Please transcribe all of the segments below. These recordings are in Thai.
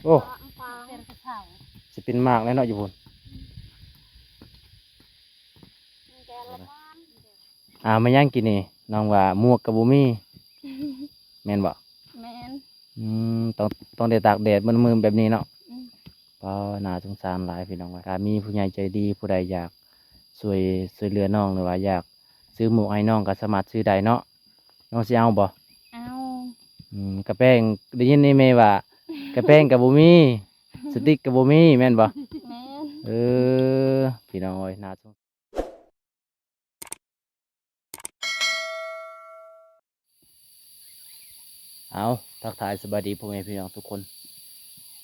โอ้จะเป็นมากแล้วเนาะอยู่พุ่นมาย่างกินนี่น้องว่าหมวกกับบุมี่แม่นบ่แม่นต้องได้ตากแดดมือแบบนี้เนาะก็น่าสงสารหลายพี่น้องว่าถ้ามีผู้ใหญ่ใจดีผู้ใดอยากช่วยเหลือน้องหรือว่าอยากซื้อหมวกให้น้องก็สามารถซื้อได้เนาะน้องสิเอาบ่เอากระแป้งได้ยินนี่แม่ว่ากระแป้งกับบุมี่สติ๊กกับบุมี่แม่นบ่แม่นเออพี่น้องเอ้ยน่าสงเอาทักทายสวัสดีพ่อแม่พี่น้องทุกคน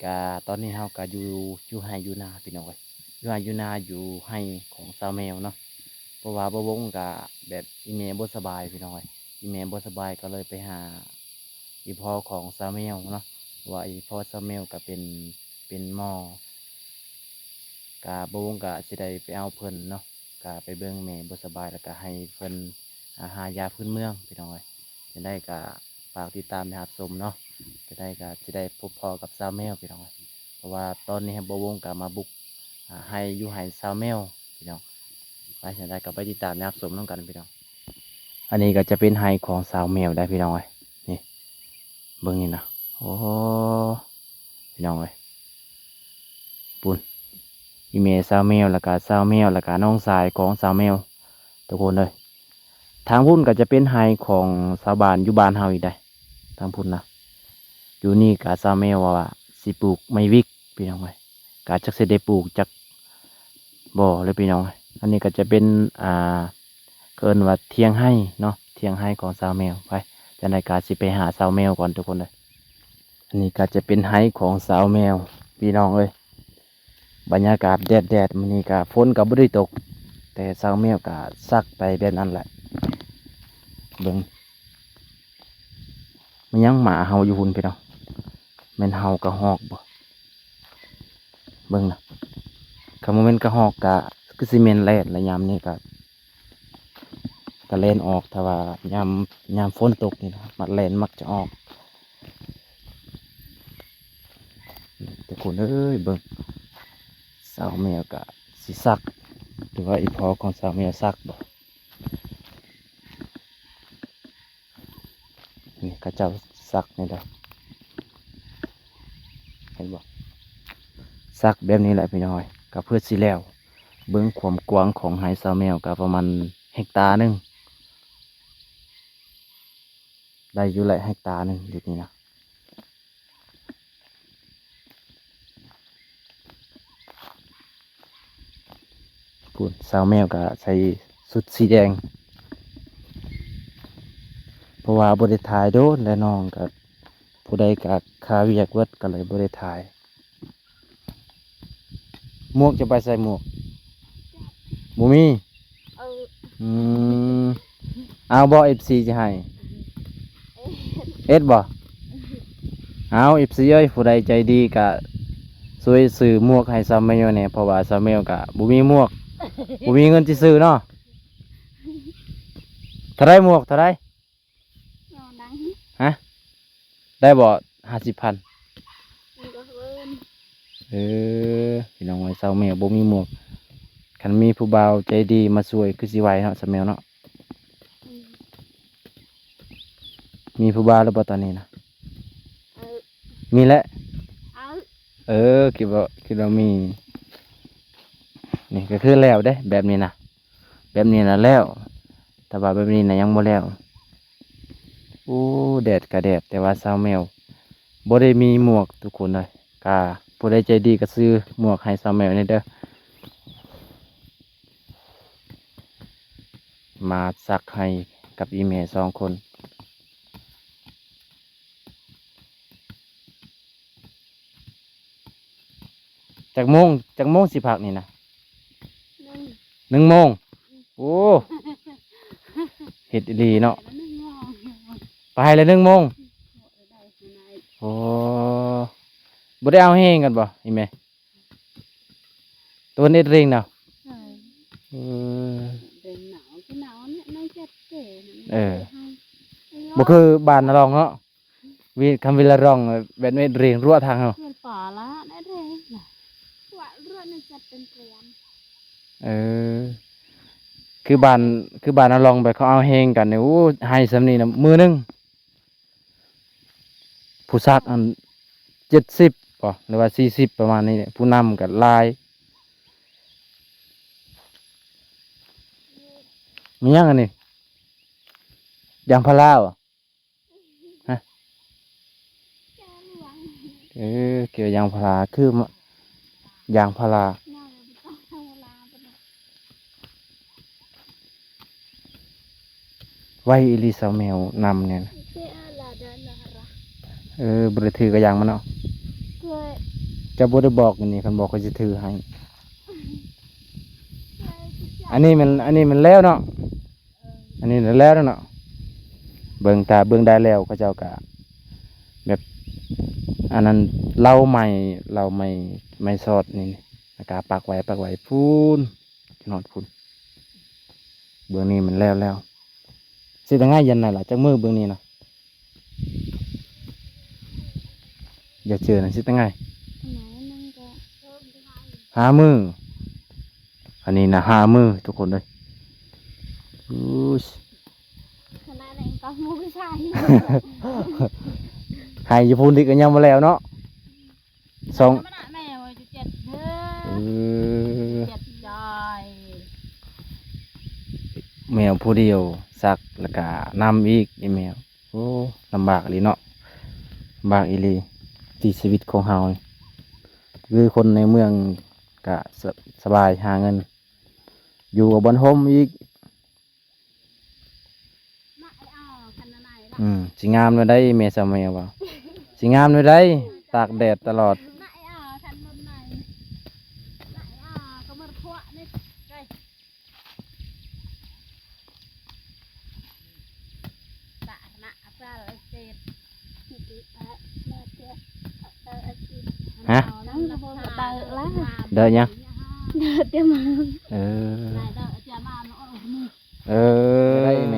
กะตอนนี้เฮากะอยู่ไห้อยู่นาพี่น้องเอ้ยอยู่ไห้อยู่นาอยู่ไห้ของสาวแมวเนาะเพราะว่าบ่วงกะแบบอีเมลบ่สบายพี่น้องเอ้ยอีเมลบ่สบายก็เลยไปหาอีพ่อของสาวแมวเนาะว่าอีพ่อสาวแมวก็เป็นหมอกะบ่วงกะสิได้ไปเอาเพิ่นเนาะกะไปเบิ่งแม่บ่สบายแล้วก็ให้เพิ่นหายาพื้นเมืองพี่น้องเอ้ยจะได้กะฝากติดตามนะครับชมเนาะจะได้พบพอกับสาวแมวพี่น้องเอ้ยเพราะว่าตอนนี้บ่วงกะมาบุกให้อยู่ให้สาวแมวพี่น้องไปจะได้กับไปติดตามนะครับชมน้องกันพี่น้องอันนี้ก็จะเป็นไฮของสาวแมวได้พี่น้องเอ้ยนี่เบิ่งนี่นะโอ้พี่น้องเอ้ยปุ่นอีเมลสาวแมวแล้วก็สาวแมวแล้วก็น้องสายของสาวแมวทุกคนเลยทางพุ่นก็จะเป็นไฮของสาวบ้านอยู่บ้านเฮาอีกได้ทางพุ่นนะอยู่นี่ก็สาวแมวว่าสิปลูกไม้วิกพี่น้องเอ้ยก็จักสิได้ปลูกจักบ่เลยพี่น้องเอ้ยอันนี้ก็จะเป็นเกินว่าเทียงให้เนาะเทียงให้ของสาวแมวไปจะในการสิไปหาสาวแมวก่อนทุกคนเลยอันนี้ก็จะเป็นไฮของสาวแมวพี่น้องเอ้ยบรรยากาศแดดมันนี่ก็ฝนก็บ่ได้ตกแต่สาวแมวก็ซักไปแบบนั้นแหละเบิ่งมันยังหมาเห่าอยู่หุ่นพี่น้องแม่นเห่ากระหอกบ่เบิ่งนะคำว่าแม่นกระหอกก็คือซีเมนแล่นและยามนี้ก็เล่นออกแต่ว่ายามฝนตกนี่นะมันเล่นมักจะออกแต่คนเอ้ยเบิ่งสาวแมวก็สิซักหรือว่าอีพอของสาวแมวซักบ่นี่ก็เจ้าซักนี่เด้อเห็นบ่ซักแบบนี้แหละพี่น้อยก็เพื่อสิแล้วเบิ่งความกว้างของไหสาวแมวก็ประมาณเฮกตาร์หนึงได้อยู่หลายเฮกตาร์หนึงอยู่นี่นะพูดสาวแมวก็ใส่สุดสีแดงเพราะว่าบริถ่ายโดนและน้องกับผู้ใดกับคาเวียกเวิร์ดก็เลยบริถ่ายหมวกจะไปใส่หมวกบูมีอืมเอาบ่FCจะให้เอ็ดบ่เอาFCเอ้ยผู้ใดใจดีก็ช่วยซื้อหมวกให้สาวแมวเนี่ยเพราะว่าสาวแมวก็บูมีหมวกบูมีเงินที่ซื้อเนาะเท่าไรหมวกเท่าไรฮะได้บ่50,000พี่น้องไว้สาวแมวบ่มีหมวกคันมีผู้บ่าวใจดีมาช่วยคือสิไหวเนาะสาวแมวเนาะมีผู้บ่าวแล้วบ่ตอนนี้นะมีแล้วคิดว่ามีนี่ก็คือแล้วเด้แบบนี้นะแบบนี้นะแล้วแต่ว่าแบบนี้นะยังบ่แล้วโอ้แดดกะแดดแต่ว่าสาวแมวบ่ได้มีหมวกทุกคนเลยกาผู้ใดใจดีก็ซื้อหมวกให้สาวแมวนี่เด้อมาซักให้กับอีเมล2 คนจากโมงสิพักนี่นะ1 โมงโอ้เฮ็ดดีเนาะไปเลย1 โมงโอ้บ่ได้เอาแห้งกันบ่อีเมลตัวนี้เร่งเนาะเออบ่คือบ้านนะรองเนาะคำวิลารองแบบนี้เรียงรั่วทางเนาะ ป่าละได้เลยนะว่าเรื่องนี้จะเป็นเตรียม เออคือบ้านเอาลองไปเขาเอาเฮงกันเนี่ยโอ้ให้สำนีนะมือหนึงผู้ซักอัน70ป่ะหรือว่า40ประมาณนี้เนี่ยผู้นำกับลายมียังอันนี้ยางพาราเหรอฮะ แกหลวง เกี่ยวยางพาราคือมะยางพารา น่าจะต้องทำเวลาไปหน่อย ไว้อิลิซาเมลนำเนี่ยนะ เจ้าละเดินละระ บริถือกับยางมันเนาะ เจ้า จะบ่ได้บอกอันนี่คันบอกก็จะถือให้ เจ้า อันนี้มันแล้วเนาะอันนี้แล้วเนาะเบิ่งตาเบิ่งได้แล้วเขาเจ้ากะแบบอันนั้นเล่าใหม่ไม่สอดนี่แล้วก็ปักไว้พูนนอนพูนเบื้องนี้มันแล้วสิตั้งง่ายยันไหนล่ะจักมือเบื้องนี้นะอย่าเจอนะสิตั้งง่าย ไหนนั่งก็เริ่มได้ ห้ามืออันนี้นะห้ามือทุกคนเลยอู้ย ขณะไหนก็มูใช่ ให้ญี่ปุ่นดิก็ยังมาแล้วเนาะสอง แม่ว่าจะเจ็ดเด้อ เจ็ดจอย แมวผู้เดียวสักแล้วก็นำอีกอีแมวโอ้ลำบากอีหลีเนาะลำบากอีหลีที่ชีวิตของเฮานี่คือคนในเมืองก็สบายหาเงิน อยู่กับบนโฮมอีก มาไอ้อ้อขนาดไหนล่ะ สิงามเลยได้เมสาแมวว่าสิงามเลยได้ตากแดดตลอด มาไอ้อ้อทันบนไหนมาไอ้อ้อก็มาพวกนี่ไงตะหนะซาลเจ็ดนี่ติมาเจ็ดอาชีพ ฮะ นั่งระเบิดตาละ เดินยัง เดินเดี๋ยวมา เออ ได้เด้อจะมาโอ้โห ได้เม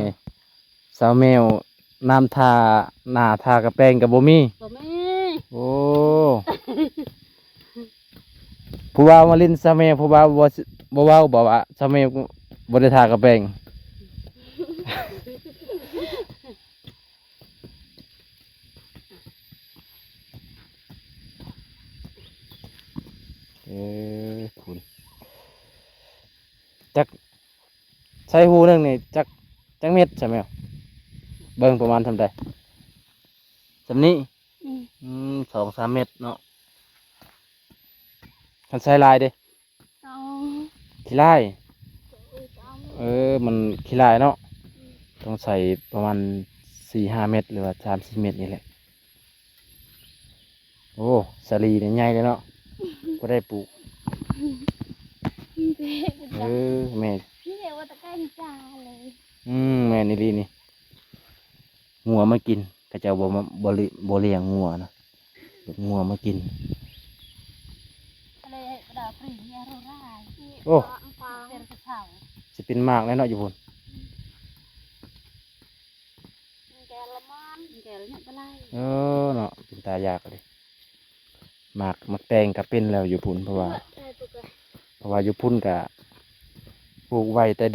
สาวแมวน้ำทาหน้าทากระแปรงกับบ่มี บ่แม่ โอ้ ผู้ว่ามาลินสาวแมวผู้ว่าบ่เว้าบอกว่าสาวแมวบ่ได้ทากระแปรงคุณจักใช้หูหนึงนี่จักเม็ดใช่ไหมเบิ่งประมาณทำได้สำนี้ 2-3 เม็ดเนาะคันใช้ลายเด้ เอา ขี้ลาย เอา มันขี้ลายเนาะต้องใส่ประมาณ4-5 เม็ดหรือว่า3-4 เม็ดนี่แหละโอ้สาลีเนี่ยใหญ่เลยเนาะก็ได้ปลูกแม่ พี่เรียกว่าตะไคร้จ้าเลย แม่นี่ลีนี่งัวมากินก็จะบ่มาบ่เลี้ยงงัวนะงัวมากิน อะไรกระดาษปรีเนี่ยเราได้ โอ้ ปลาเป็นกระเฉา สิเป็นมากแล้วเนาะอยู่พุ่น แกละมันแกละเนี่ยเป็นไร เนาะเป็นตายากเลยมักแตงก็เป็นแล้วอยู่พุ่นเพราะว่าอยู่พุ่นก็ปลูกไว้แต่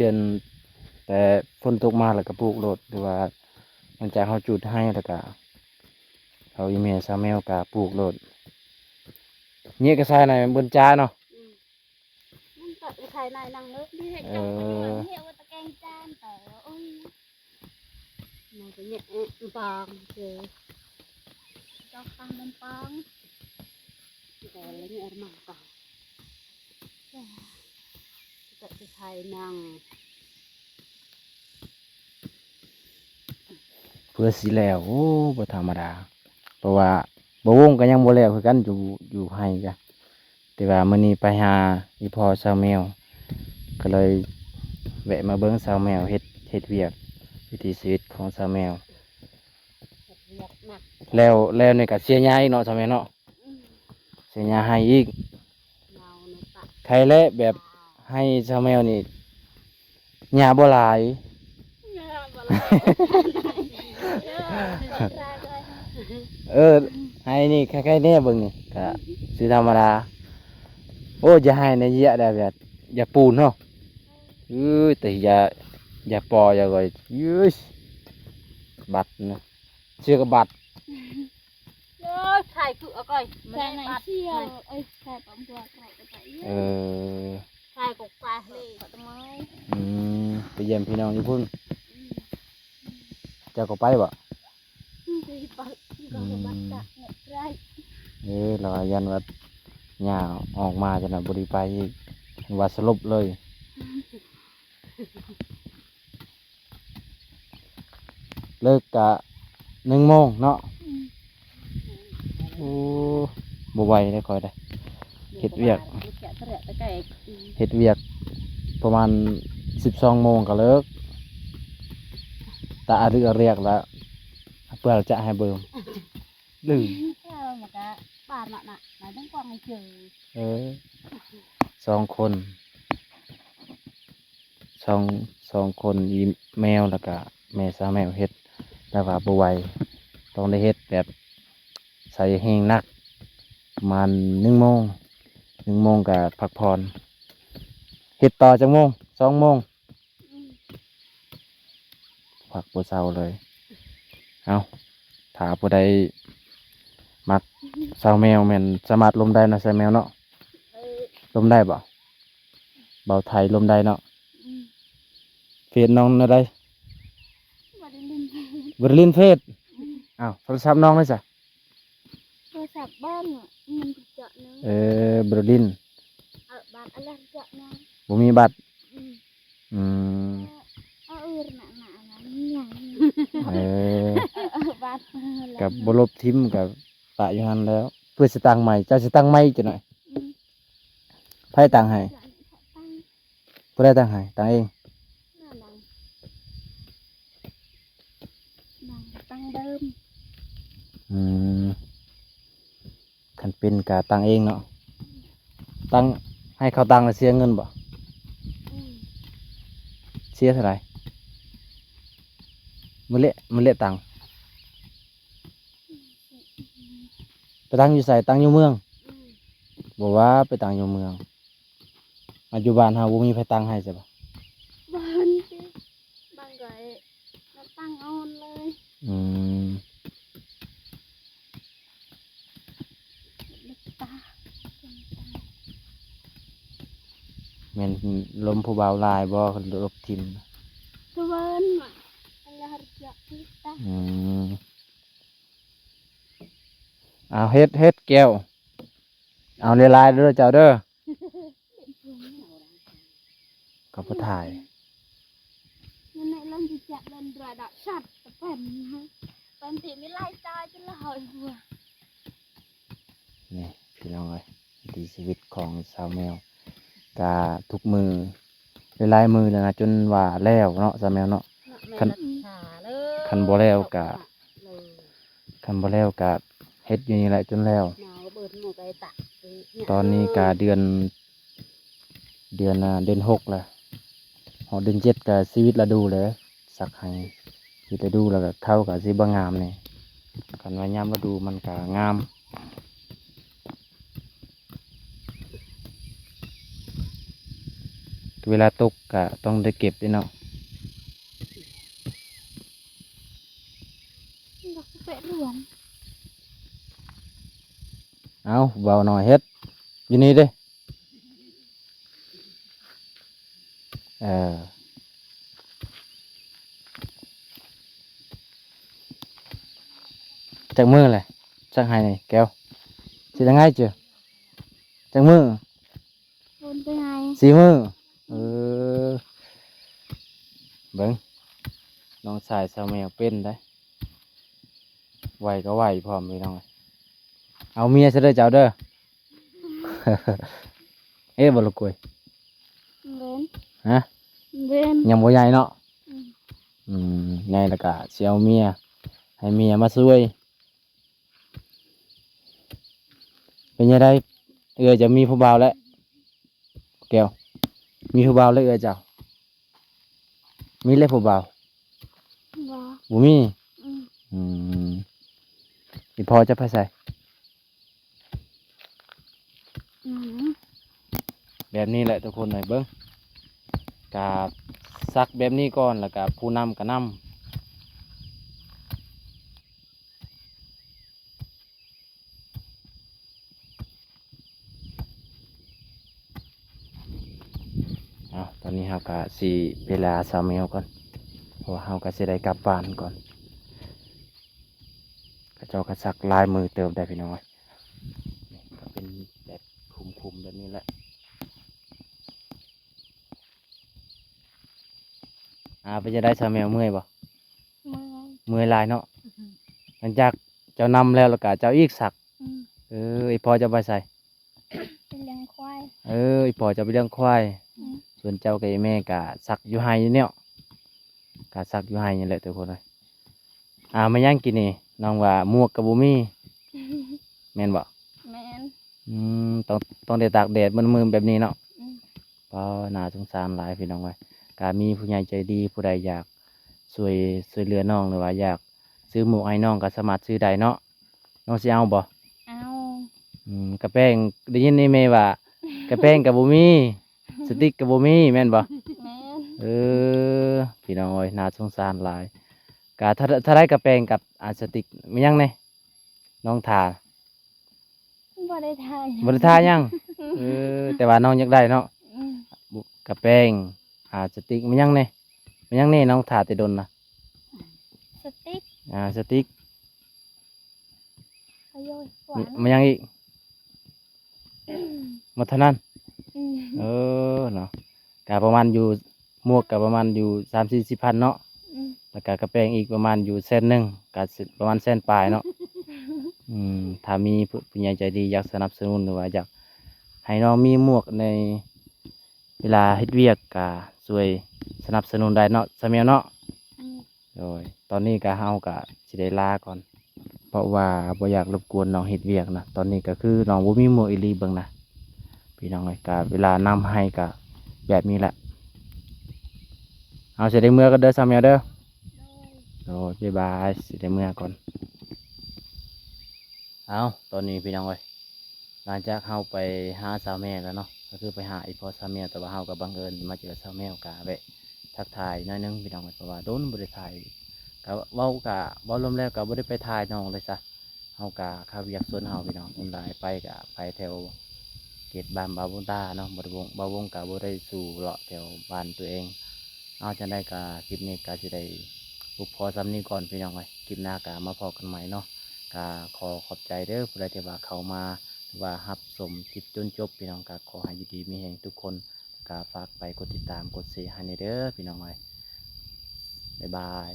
ฝนตกมาแล้วก็ปลูกโลดหรือว่าหลังจากเขาจุดให้แล้วก็เขาอีเมลซาแมวก็ปลูกโลดเนี่ยก็ใส่ในบนจ้าเนาะ มันตัดไข่ในนังเลิกนี่ให้จังเรียกว่าตะแกงจานแต่โอ้ยมันจะเนี่ยปางเจอเจ้าปังมันปังแต่ละเนี่ยมันปังตัดไข่นัง เพื่อสิแล้วโอ้บ่ธรรมดาเพราะว่าบ่วงก็ยังบ่แล้วคือกันอยู่ให้จ้ะแต่ว่ามื้อนี้ไปหาอีพ่อซาวแมวก็เลยแวะมาเบิ่งซาวแมวเฮ็ดเวียกวิถีชีวิตของซาวแมว เรียกหนัก แล้วนี่ก็เสียหญ้าอีกเนาะซาวแมวเนาะเสียหญ้าให้อีก เงาในปาก ใครแลแบบให้ซาวแมวนี่หญ้าบ่หลาย ให้นี่ใครๆแน่เบิ่งนี่ก็ ก็สิธรรมดาโอ้อย่าให้ในเยอะได้แบบอย่าปูนเนาะแต่อย่าปออย่าก่อยบัดนะเชื่อกับบัด เอ้ยไข่คือเอาก่อย ใส่ไหนเชี่ยวเอ้ยใส่ปั๊มตัวใส่กระต่าย เออ ไข่กบปลาเลย ขอต้นไม้ ไปเยี่ยมพี่น้องอยู่พุ่นเจ้าก็ไปบ่ ไปปักก็บัตรจะเนี่ยไร เรายันว่าหญ้าออกมาจะน่ะบ่ได้ไปอีกว่าสลบเลยเลิกกะ1 โมงเนาะโอ้บ่ไหวได้ค่อยได้ เฮ็ดเวียก จะเตะตะไก่ เฮ็ดเวียกประมาณ12 โมงก็เลิกตาเรือเรียกแล้วเพื่อจะให้เบิ่มลืม แค่มากะป่าหนักไหนต้องกวางให้เจอ 2 คนสองคนอีแมวแล้วก็แม่สาวแมวเฮ็ดแล้วว่าบ่ไหวต้องได้เฮ็ดแบบใส่แห้งนักประมาณ1 โมงก็พักผ่อนเฮ็ดต่อจักโมง2 โมงพักบ่เช้าเลยเอาถ้าผู้ใดมักสาวแมวแม่นสามารถลมได้นะสาวแมวเนาะลมได้บ่เบาไทยลมได้เนาะเฟซน้องอะไร มาได้ลิน บริลินเฟซอ้าวโทรศัพท์น้องเลยจ้ะ โทรศัพท์บ้านมันเจาะเนาะ บริลิน บ้านอะไรเจาะเนาะ บ่มีบัตรอืม หนาอย่าง เออ บ้าน กับบลบทิมกับปะอยู่หันแล้ว เพื่อสตังค์ใหม่เจ้าสตังค์ใหม่จะหน่อยไพ่ตังค์ให้ผู้ได้ตังค์ให้ตังค์เอง ตั้งเดิม อืมคันเป็นกะตังค์เองเนาะตังค์ให้เขาตังค์แล้วเสียเงินบ่เสียเท่าไหร่มื้อเละตังค์ไปตังค์อยู่ไสตังค์อยู่เมืองบอกว่าไปตังค์อยู่เมืองปัจจุบันเฮาบ่มีไผตังค์ให้ใช่ปะ บ้านบ้านไก่ตั้งเอาเลย อืม ตา แม่นลมผู้บ่าวลายบ่ลบทิม ทุกวันอะไรharus kita อืมเอาเฮ็ดแก้วเอาลายๆเด้อเจ้าเด้อก็บ่ถ่าย nenek lan jejak dan berada sat tepen penting nilai ta chứ là hỏi vừa นี่พี่น้องเอ้ยวิถีชีวิตของชาวแมวกะทุกมือหลายๆมือแล้วนะจนว่าแล้วเนาะชาวแมวเนาะ คัน คันบ่แล้วกะเฮ็ดอยู่นี่แหละจนแล้ว nào bớt một cái tạ ตอนนี้กะเดือน6แล้วหอเดือน7กะชีวิตฤดูเลยสักให้ชีวิตฤดูแล้วก็เข้ากับสิบ่งามนี่คันว่ายามฤดูมันก็งามเวลาตกก็ต้องได้เก็บด้วยเนาะ nó có vẻ ruộng เอาเบาหน่อยเฮ็ดอยู่นี่เด้จากมือเลยจากให้นี่แก้วสิได้ง่ายเจ้อจากมือ vốn thứ hai 4 มือเบิ่งน้องชายสาวแมวเป็นได้ไหวก็ไหวพร้อมพี่น้องเอ้ยเอาเมียซะเด้อเจ้าเด้อ เอ๊ะบ่ลูกกล้วย lên ฮะ lên ยังบ่ใหญ่เนาะ อืม ใหญ่แล้วก็สิเอาเมียให้เมียมาช่วยเป็นยังไงจะมีผู้บ่าวแล้วแก้วมีผู้บ่าวแล้วเจ้ามีแล้วผู้บ่าว và บ่มี ừ. อืมอีพอจะไปใส่ อืม แบบนี้แหละทุกคนเลยเบิ้งกาซักแบบนี้ก่อนแล้วก็ผู้นำก็นำเอาตอนนี้เราก็สิเวลาสาวแมวก่อนเพราะว่าเราก็สิได้กลับบ้านก่อนก็เจ้าก็ซักลายมือเติมได้พี่น้องเอ้ยนี่ก็เป็นแบบคุมๆแบบนี้แหละไปจะได้สาวแมวเมื่อยบ่ เมื่อย เมื่อยหลายเนาะหลังจากเจ้านำแล้วก็เจ้าอีกสัก อืม ไอพอจะไปใส่ เป็นเลี้ยงควาย ไอพอจะไปเลี้ยงควาย อืม ส่วนเจ้ากับไอ้แม่ก็สักอยู่ไฮอยู่เนี่ยก็สักอยู่ไฮนี่แหละทุกคนเลยมาย่างกินนี่น้องว่าหมวกกับบุมี่แม่นบ่ แมน ต้องได้ตากแดดมือแบบนี้เนาะ อืม เพราะน่าสงสารหลายพี่น้องเลยก็มีผู้ใหญ่ใจดีผู้ใดอยากช่วยเหลือน้องหรือว่าอยากซื้อหมวกให้น้องก็สามารถซื้อได้เนาะน้องสิเอาบ่ เอา กระแป้งได้ยินนี่แม่ว่ากระแป้งกับบุมี่สติ๊กกับบุมี่แม่นบ่ แมน พี่น้องเอ้ยน่าสงสารหลายกะถ้าได้กระแปรงกับสติกมียังไงน้องทา บ่ได้ทาย บริทายังแต่ว่าน้องอยากได้เนาะ อืม กระแปรงสติกมียังไงมียังไงน้องทาแต่ดนนะ สติ๊ก สติก ขยอยหวา มี น มียังอีกหมดเท่านั้น อืม เนาะกะประมาณอยู่หมวกกะประมาณอยู่30-40 พันเนาะ อืม แล้วก็กระแปรงอีกประมาณอยู่100,000กะสิประมาณ100,000ปลายเนาะ ถ้ามีผู้ใหญ่ใจดีอยากสนับสนุนหรือว่าอยากให้น้องมีหมวกในเวลาเฮ็ดเวียกก็ช่วยสนับสนุนได้เนาะสมัยเนาะ อืม โดยตอนนี้ก็เฮาก็สิได้ลาก่อน เพราะว่าบ่อยากรบกวนน้องเฮ็ดเวียกนะตอนนี้ก็คือน้องบ่มีหมวกอีหลีเบิ่งนะพี่น้องเอ้ยก็เวลานำให้ก็แบบนี้แหละเอาสิได้เมื่อก็เด้อสมัยเด้อ โดย โอ้บ๊ายบายสิได้เมื่อก่อนเอาตอนนี้พี่น้องเอ้ยหลังจากเฮาไปหาสาวแม่แล้วเนาะก็คือไปหาอีพ่อสาวแม่แต่ว่าเฮาก็บังเอิญมาเจอสาวแม่กะแวะทักทายหน้อยหนึงพี่น้องเอ้ยเพราะว่าโดนบ่ได้ถ่ายก็เว้ารวมแล้วก็บ่ได้ไปถ่ายน้องเลยซะเฮากะข้าวเวียกสวนเฮาพี่น้องคนหลายไปกะไปแถวเขตบ้านบาวบุญตาเนาะบ่วงกะบ่ได้สู่เลาะแถวบ้านตัวเองเอาจังได้กะคลิปนี้กะสิได้ บุกพอซ้ำนี้ก่อนพี่น้องเลยคลิปหน้ากามาพอกันใหม่เนาะกาขอขอบใจเด้อผู้ใดที่ว่าเขามาหรือว่ารับชมคลิปจนจบพี่น้องกาขอให้อยู่ดีมีแห่งทุกคนกาฝากไปกดติดตามกดเสียให้ในเด้อพี่น้องเลยบ๊ายบาย